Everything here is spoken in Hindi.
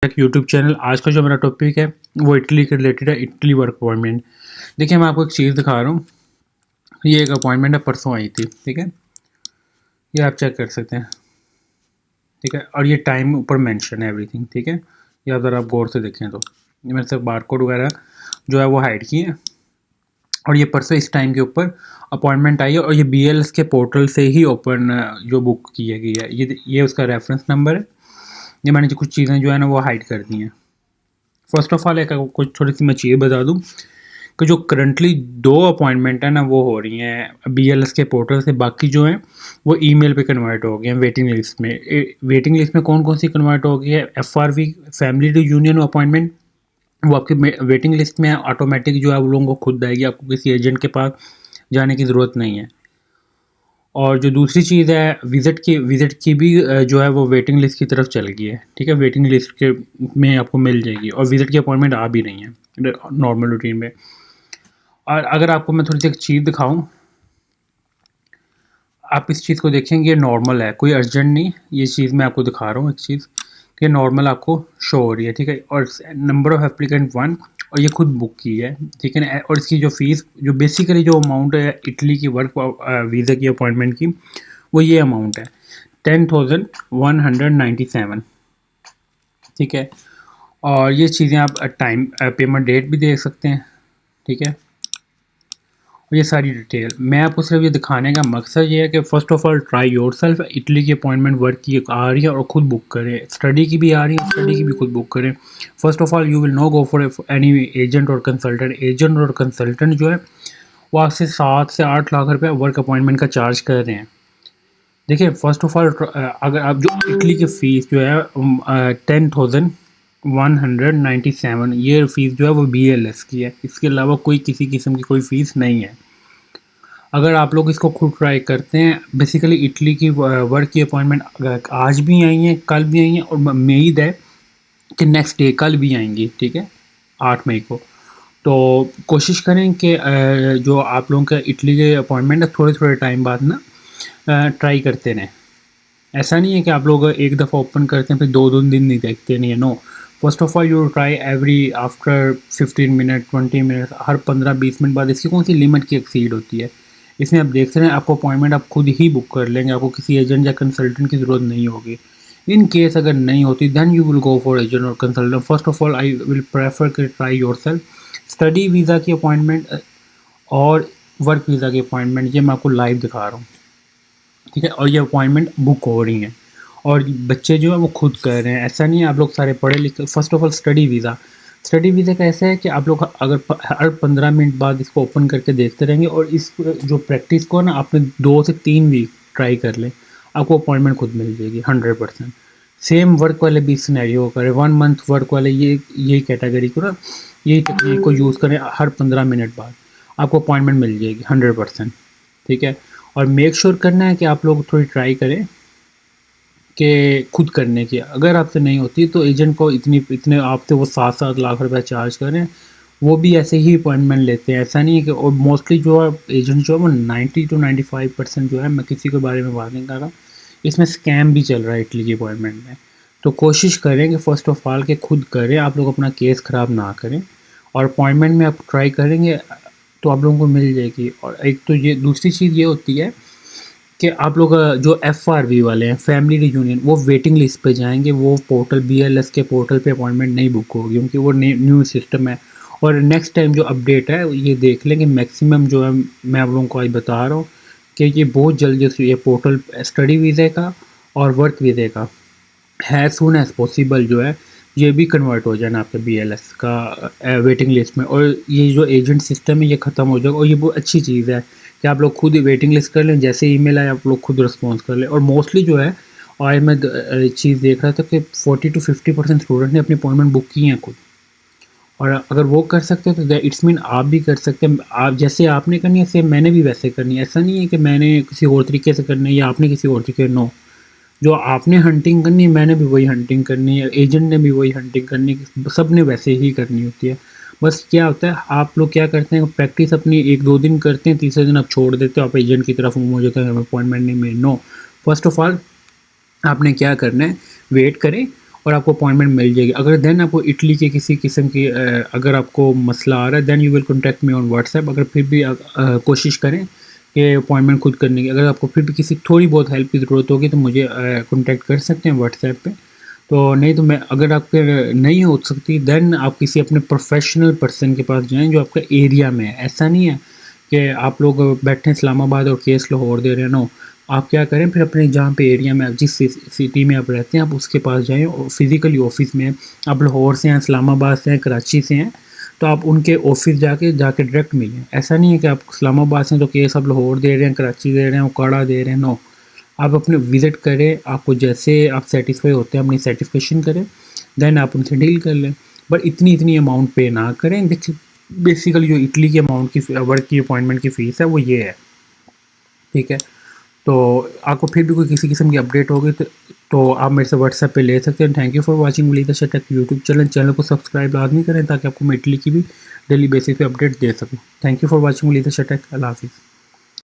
एक यूट्यूब चैनल। आज का जो मेरा टॉपिक है वो इटली के रिलेटेड है, इटली वर्क अपॉइंटमेंट। देखिए मैं आपको एक चीज़ दिखा रहा हूँ। ये एक अपॉइंटमेंट है, परसों आई थी, ठीक है। ये आप चेक कर सकते हैं, ठीक है। और ये टाइम ऊपर मेंशन है, एवरीथिंग, ठीक है। ये अगर आप गौर से देखें तो ये मेरे से बारकोड वगैरह जो है वो हाइड किए हैं। और ये परसों इस टाइम के ऊपर अपॉइंटमेंट आई है और ये BLS के पोर्टल से ही ओपन जो बुक की है गई है। ये उसका रेफरेंस नंबर है। ये मैंने जो कुछ चीज़ें जो है ना वो हाइड कर दी हैं। फर्स्ट ऑफ ऑल एक कुछ थोड़ी सी मैं चीज़ बता दूं कि जो करंटली 2 अपॉइंटमेंट है ना वो हो रही हैं BLS के पोर्टल से। बाकी जो हैं वो ईमेल पे कन्वर्ट हो गए हैं वेटिंग लिस्ट में। वेटिंग लिस्ट में कौन कौन सी कन्वर्ट हो गई है? FRV फैमिली रियूनियन अपॉइंटमेंट, वो आपकी वेटिंग लिस्ट में ऑटोमेटिक जो है वो लोगों को खुद आएगी, आपको किसी एजेंट के पास जाने की ज़रूरत नहीं है। और जो दूसरी चीज़ है विज़िट की भी जो है वो वेटिंग लिस्ट की तरफ चल गई है, ठीक है। वेटिंग लिस्ट के में आपको मिल जाएगी और विज़िट की अपॉइंटमेंट आ भी रही है नॉर्मल रूटीन में। और अगर आपको मैं थोड़ी सी एक चीज़ दिखाऊं, आप इस चीज़ को देखेंगे, नॉर्मल है, कोई अर्जेंट नहीं। ये चीज़ मैं आपको दिखा रहा हूँ, एक चीज़ कि नॉर्मल आपको शो हो रही है, ठीक है। और नंबर ऑफ़ एप्लीकेंट 1, और ये खुद बुक की है, ठीक है ना। और इसकी जो फ़ीस, जो बेसिकली जो अमाउंट है इटली की वर्क वीज़ा की अपॉइंटमेंट की, वो ये अमाउंट है 10,197, ठीक है। और ये चीज़ें आप टाइम पेमेंट डेट भी देख सकते हैं, ठीक है। और ये सारी डिटेल मैं आपको सिर्फ ये दिखाने का मकसद ये है कि first of all try yourself. Italy की अपॉइंटमेंट वर्क की आ रही है और ख़ुद बुक करें। स्टडी की भी आ रही है, स्टडी की भी खुद बुक करें। First of all you will no go for any agent और कंसल्टेंट। एजेंट और कंसल्टेंट जो है वो आपसे 7 से 8 लाख रुपये वर्क अपॉइंटमेंट का चार्ज कर रहे हैं। देखिए फ़र्स्ट ऑफ़ ऑल अगर आप जो इटली की फ़ीस जो है 10,197, ये फ़ीस जो है वो BLS की है। इसके अलावा कोई किसी किस्म की कोई फ़ीस नहीं है। अगर आप लोग इसको खुद ट्राई करते हैं, बेसिकली इटली की वर्क की अपॉइंटमेंट आज भी आई हैं, कल भी आई हैं, और उम्मीद है कि नेक्स्ट डे कल भी आएंगी, ठीक है, 8 मई को। तो कोशिश करें कि जो आप लोगों का इटली के अपॉइंटमेंट है थोड़े थोड़े टाइम बाद ना ट्राई करते रहें। ऐसा नहीं है कि आप लोग एक दफ़ा ओपन करते हैं फिर 2 दिन नहीं देखते, नहीं है, no. First of all you try every after 15 minute 20 minute, हर 15-20 मिनट बाद। इसकी कौन सी लिमिट की एक्सीड होती है? इसमें आप देखते रहें, आपको अपॉइंटमेंट आप खुद ही बुक कर लेंगे, आपको किसी एजेंट या कंसल्टेंट की ज़रूरत नहीं होगी। इन केस अगर नहीं होती then you will go for agent और consultant. First of all I will prefer कि ट्राई योरसेल्फ। स्टडी वीज़ा की अपॉइंटमेंट और वर्क वीज़ा की अपॉइंटमेंट ये मैं आपको लाइव दिखा रहा हूँ, ठीक है। और ये अपॉइंटमेंट बुक हो रही हैं और बच्चे जो है वो खुद कर रहे हैं। ऐसा नहीं है आप लोग सारे पढ़े लिखे। First of all study visa का ऐसा है कि आप लोग अगर हर 15 मिनट बाद इसको ओपन करके देखते रहेंगे और इस जो प्रैक्टिस को ना आपने 2 से 3 वीक ट्राई कर लें, आपको अपॉइंटमेंट खुद मिल जाएगी 100%। सेम वर्क वाले भी सिनेरियो करें, 1 मंथ वर्क वाले यही कैटेगरी को ना, यही टेक्निक को यूज़ करें, हर 15 मिनट बाद आपको अपॉइंटमेंट मिल जाएगी 100%, ठीक है। और मेक श्योर करना है कि आप लोग थोड़ी ट्राई करें कि खुद करने की। अगर आपसे नहीं होती तो एजेंट को इतने आपसे वो 7-7 लाख रुपए चार्ज करें, वो भी ऐसे ही अपॉइंटमेंट लेते हैं। ऐसा नहीं है कि, और मोस्टली जो है एजेंट जो है वो 90 to 95% जो है, मैं किसी के बारे में बात नहीं कर रहा, इसमें स्कैम भी चल रहा है इटली की अपॉइंटमेंट में। तो कोशिश करें कि फ़र्स्ट ऑफ ऑल के खुद करें, आप लोग अपना केस ख़राब ना करें। और अपॉइंटमेंट में आप ट्राई करेंगे तो आप लोगों को मिल जाएगी। और एक तो ये दूसरी चीज़ ये होती है कि आप लोग जो FRV वाले हैं, फैमिली रियूनियन, वो वेटिंग लिस्ट पे जाएंगे। वो पोर्टल BLS के पोर्टल पे अपॉइंटमेंट नहीं बुक होगी क्योंकि वो न्यू सिस्टम है। और नेक्स्ट टाइम जो अपडेट है ये देख लें कि मैक्सिमम जो है, मैं आप लोगों को आज बता रहा हूँ कि ये बहुत जल्दी से ये पोर्टल स्टडी वीज़े का और वर्क वीज़े का एज़ सून एज़ पॉसिबल जो है ये भी कन्वर्ट हो जाना आपके BLS का वेटिंग लिस्ट में। और ये जो एजेंट सिस्टम है ये ख़त्म हो जाएगा। और ये बहुत अच्छी चीज़ है कि आप लोग खुद ही वेटिंग लिस्ट कर लें, जैसे ईमेल आए आप लोग खुद रिस्पॉन्स कर लें। और मोस्टली जो है, आज मैं चीज़ देख रहा था कि 40 to 50% स्टूडेंट ने अपनी अपॉइंटमेंट बुक की हैं खुद। और अगर वो कर सकते हैं तो इट्स मीन आप भी कर सकते हैं। आप जैसे आपने करनी है सेम मैंने भी वैसे करनी है। ऐसा नहीं है कि मैंने किसी और तरीके से करना है या आपने किसी और तरीके, नो। जो आपने हंटिंग करनी है मैंने भी वही हंटिंग करनी है, एजेंट ने भी वही हंटिंग करनी है, सब ने वैसे ही करनी होती है। बस क्या होता है, आप लोग क्या करते हैं, प्रैक्टिस अपनी 1-2 दिन करते हैं, तीसरे दिन आप छोड़ देते हो, आप एजेंट की तरफ मूव हो जाते हैं, अपॉइंटमेंट नहीं मिली। नो, फर्स्ट ऑफ ऑल आपने क्या करना है, वेट करें पर आपको अपॉइंटमेंट मिल जाएगी। अगर देन आपको इटली के किसी किस्म की अगर आपको मसला आ रहा है, then you will contact me on WhatsApp. अगर फिर भी कोशिश करें कि अपॉइंटमेंट खुद करने की। अगर आपको फिर भी किसी थोड़ी बहुत हेल्प की ज़रूरत होगी तो मुझे कॉन्टैक्ट कर सकते हैं व्हाट्सएप पे। तो नहीं तो मैं, अगर आपके नहीं हो सकती, देन आप किसी अपने प्रोफेशनल पर्सन के पास जाएँ जो आपका एरिया में है। ऐसा नहीं है कि आप लोग बैठे हैं इस्लामाबाद और केस लाहौर दे रहे हैं, नो। आप क्या करें, फिर अपने जहाँ पे एरिया में, जिस सिटी में आप रहते हैं, आप उसके पास जाएँ और फिज़िकली ऑफिस में। आप लाहौर से हैं, इस्लामाबाद से हैं, कराची से हैं, तो आप उनके ऑफिस जाके डायरेक्ट मिलें। ऐसा नहीं है कि आप इस्लामाबाद से हैं तो केस आप लाहौर दे रहे हैं, कराची दे रहे हैं, उकाड़ा दे रहे हैं, नो। आप अपने विज़िट करें, आपको जैसे आप सेटिस्फाई होते हैं अपनी सेटिस्फेक्शन करें, देन आप उनसे डील कर लें। बट इतनी अमाउंट पे ना करें। देखिए, बेसिकली जो इटली की अमाउंट की वर्क की अपॉइंटमेंट की फ़ीस है वो ये है, ठीक है। तो आपको फिर भी कोई किसी किस्म की अपडेट होगी तो आप मेरे से व्हाट्सएप पे ले सकते हैं। Thank you for watching Waleed Shatak YouTube channel को सब्सक्राइब लाजमी करें ताकि आपको मैं इटली की भी डेली बेसिस पे अपडेट दे सकूँ। Thank you for watching Waleed Shatak. अल्लाह हाफिज़।